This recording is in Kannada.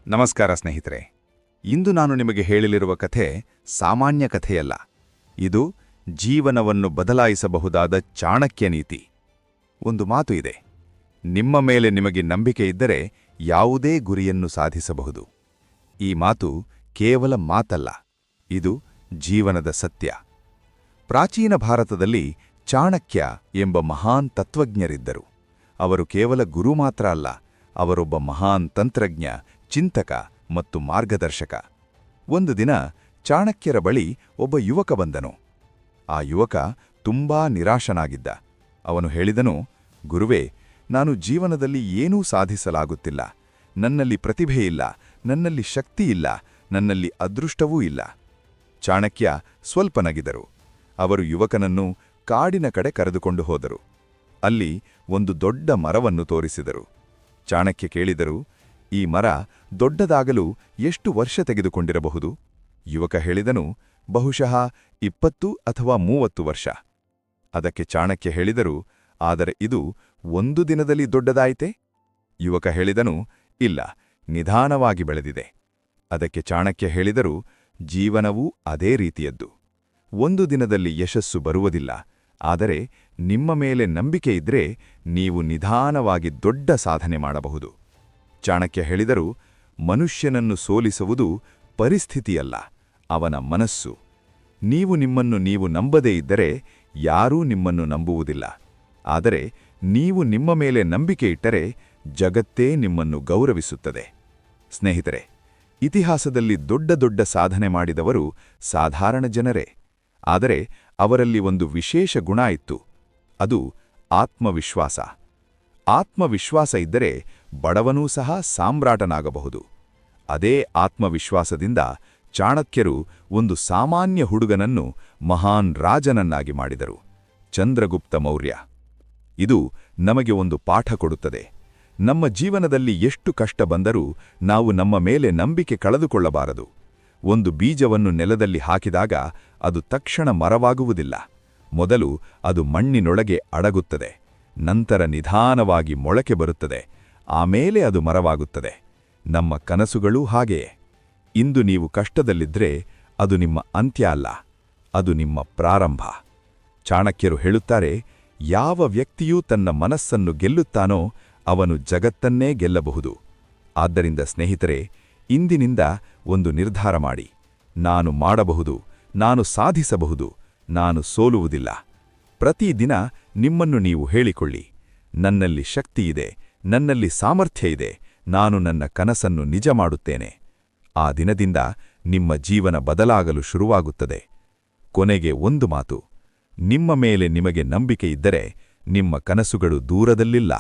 ನಮಸ್ಕಾರ ಸ್ನೇಹಿತರೆ. ಇಂದು ನಾನು ನಿಮಗೆ ಹೇಳಲಿರುವ ಕಥೆ ಸಾಮಾನ್ಯ ಕಥೆಯಲ್ಲ. ಇದು ಜೀವನವನ್ನು ಬದಲಾಯಿಸಬಹುದಾದ ಚಾಣಕ್ಯ ನೀತಿ. ಒಂದು ಮಾತು ಇದೆ, ನಿಮ್ಮ ಮೇಲೆ ನಿಮಗೆ ನಂಬಿಕೆ ಇದ್ದರೆ ಯಾವುದೇ ಗುರಿಯನ್ನು ಸಾಧಿಸಬಹುದು. ಈ ಮಾತು ಕೇವಲ ಮಾತಲ್ಲ, ಇದು ಜೀವನದ ಸತ್ಯ. ಪ್ರಾಚೀನ ಭಾರತದಲ್ಲಿ ಚಾಣಕ್ಯ ಎಂಬ ಮಹಾನ್ ತತ್ವಜ್ಞರಿದ್ದರು. ಅವರು ಕೇವಲ ಗುರು ಮಾತ್ರ ಅಲ್ಲ, ಅವರೊಬ್ಬ ಮಹಾನ್ ತಂತ್ರಜ್ಞ, ಚಿಂತಕ ಮತ್ತು ಮಾರ್ಗದರ್ಶಕ. ಒಂದು ದಿನ ಚಾಣಕ್ಯರ ಬಳಿ ಒಬ್ಬ ಯುವಕ ಬಂದನು. ಆ ಯುವಕ ತುಂಬಾ ನಿರಾಶನಾಗಿದ್ದ. ಅವನು ಹೇಳಿದನು, ಗುರುವೇ, ನಾನು ಜೀವನದಲ್ಲಿ ಏನೂ ಸಾಧಿಸಲಾಗುತ್ತಿಲ್ಲ. ನನ್ನಲ್ಲಿ ಪ್ರತಿಭೆಯಿಲ್ಲ, ನನ್ನಲ್ಲಿ ಶಕ್ತಿಯಿಲ್ಲ, ನನ್ನಲ್ಲಿ ಅದೃಷ್ಟವೂ ಇಲ್ಲ. ಚಾಣಕ್ಯ ಸ್ವಲ್ಪ ನಗಿದರು. ಅವರು ಯುವಕನನ್ನು ಕಾಡಿನ ಕಡೆ ಕರೆದುಕೊಂಡು ಹೋದರು. ಅಲ್ಲಿ ಒಂದು ದೊಡ್ಡ ಮರವನ್ನು ತೋರಿಸಿದರು. ಚಾಣಕ್ಯ ಕೇಳಿದರು, ಈ ಮರ ದೊಡ್ಡದಾಗಲು ಎಷ್ಟು ವರ್ಷ ತೆಗೆದುಕೊಂಡಿರಬಹುದು? ಯುವಕ ಹೇಳಿದನು, ಬಹುಶಃ 20 ಅಥವಾ 30 ವರ್ಷ. ಅದಕ್ಕೆ ಚಾಣಕ್ಯ ಹೇಳಿದರು, ಆದರೆ ಇದು ಒಂದು ದಿನದಲ್ಲಿ ದೊಡ್ಡದಾಯಿತೆ? ಯುವಕ ಹೇಳಿದನು, ಇಲ್ಲ, ನಿಧಾನವಾಗಿ ಬೆಳೆದಿದೆ. ಅದಕ್ಕೆ ಚಾಣಕ್ಯ ಹೇಳಿದರು, ಜೀವನವೂ ಅದೇ ರೀತಿಯದ್ದು. ಒಂದು ದಿನದಲ್ಲಿ ಯಶಸ್ಸು ಬರುವುದಿಲ್ಲ, ಆದರೆ ನಿಮ್ಮ ಮೇಲೆ ನಂಬಿಕೆ ಇದ್ರೆ ನೀವು ನಿಧಾನವಾಗಿ ದೊಡ್ಡ ಸಾಧನೆ ಮಾಡಬಹುದು. ಚಾಣಕ್ಯ ಹೇಳಿದರು, ಮನುಷ್ಯನನ್ನು ಸೋಲಿಸುವುದು ಪರಿಸ್ಥಿತಿಯಲ್ಲ, ಅವನ ಮನಸ್ಸು. ನೀವು ನಿಮ್ಮನ್ನು ನೀವು ನಂಬದೇ ಇದ್ದರೆ ಯಾರೂ ನಿಮ್ಮನ್ನು ನಂಬುವುದಿಲ್ಲ. ಆದರೆ ನೀವು ನಿಮ್ಮ ಮೇಲೆ ನಂಬಿಕೆ ಇಟ್ಟರೆ ಜಗತ್ತೇ ನಿಮ್ಮನ್ನು ಗೌರವಿಸುತ್ತದೆ. ಸ್ನೇಹಿತರೆ, ಇತಿಹಾಸದಲ್ಲಿ ದೊಡ್ಡ ದೊಡ್ಡ ಸಾಧನೆ ಮಾಡಿದವರು ಸಾಧಾರಣ ಜನರೇ. ಆದರೆ ಅವರಲ್ಲಿ ಒಂದು ವಿಶೇಷ ಗುಣ ಇತ್ತು, ಅದು ಆತ್ಮವಿಶ್ವಾಸ. ಆತ್ಮವಿಶ್ವಾಸ ಇದ್ದರೆ ಬಡವನೂ ಸಹ ಸಾಮ್ರಾಟನಾಗಬಹುದು. ಅದೇ ಆತ್ಮವಿಶ್ವಾಸದಿಂದ ಚಾಣಕ್ಯರು ಒಂದು ಸಾಮಾನ್ಯ ಹುಡುಗನನ್ನು ಮಹಾನ್ ರಾಜನನ್ನಾಗಿ ಮಾಡಿದರು, ಚಂದ್ರಗುಪ್ತ ಮೌರ್ಯ. ಇದು ನಮಗೆ ಒಂದು ಪಾಠ ಕೊಡುತ್ತದೆ. ನಮ್ಮ ಜೀವನದಲ್ಲಿ ಎಷ್ಟು ಕಷ್ಟ ಬಂದರೂ ನಾವು ನಮ್ಮ ಮೇಲೆ ನಂಬಿಕೆ ಕಳೆದುಕೊಳ್ಳಬಾರದು. ಒಂದು ಬೀಜವನ್ನು ನೆಲದಲ್ಲಿ ಹಾಕಿದಾಗ ಅದು ತಕ್ಷಣ ಮರವಾಗುವುದಿಲ್ಲ. ಮೊದಲು ಅದು ಮಣ್ಣಿನೊಳಗೆ ಅಡಗುತ್ತದೆ, ನಂತರ ನಿಧಾನವಾಗಿ ಮೊಳಕೆ ಬರುತ್ತದೆ, ಆಮೇಲೆ ಅದು ಮರವಾಗುತ್ತದೆ. ನಮ್ಮ ಕನಸುಗಳೂ ಹಾಗೆಯೇ. ಇಂದು ನೀವು ಕಷ್ಟದಲ್ಲಿದ್ದರೆ ಅದು ನಿಮ್ಮ ಅಂತ್ಯ ಅಲ್ಲ, ಅದು ನಿಮ್ಮ ಪ್ರಾರಂಭ. ಚಾಣಕ್ಯರು ಹೇಳುತ್ತಾರೆ, ಯಾವ ವ್ಯಕ್ತಿಯೂ ತನ್ನ ಮನಸ್ಸನ್ನು ಗೆಲ್ಲುತ್ತಾನೋ ಅವನು ಜಗತ್ತನ್ನೇ ಗೆಲ್ಲಬಹುದು. ಆದ್ದರಿಂದ ಸ್ನೇಹಿತರೆ, ಇಂದಿನಿಂದ ಒಂದು ನಿರ್ಧಾರ ಮಾಡಿ, ನಾನು ಮಾಡಬಹುದು, ನಾನು ಸಾಧಿಸಬಹುದು, ನಾನು ಸೋಲುವುದಿಲ್ಲ. ಪ್ರತಿದಿನ ನಿಮ್ಮನ್ನು ನೀವು ಹೇಳಿಕೊಳ್ಳಿ, ನನ್ನಲ್ಲಿ ಶಕ್ತಿಯಿದೆ, ನನ್ನಲ್ಲಿ ಸಾಮರ್ಥ್ಯ ಇದೆ, ನಾನು ನನ್ನ ಕನಸನ್ನು ನಿಜ ಮಾಡುತ್ತೇನೆ. ಆ ದಿನದಿಂದ ನಿಮ್ಮ ಜೀವನ ಬದಲಾಗಲು ಶುರುವಾಗುತ್ತದೆ. ಕೊನೆಗೆ ಒಂದು ಮಾತು, ನಿಮ್ಮ ಮೇಲೆ ನಿಮಗೆ ನಂಬಿಕೆ ಇದ್ದರೆ ನಿಮ್ಮ ಕನಸುಗಳು ದೂರದಲ್ಲಿಲ್ಲ.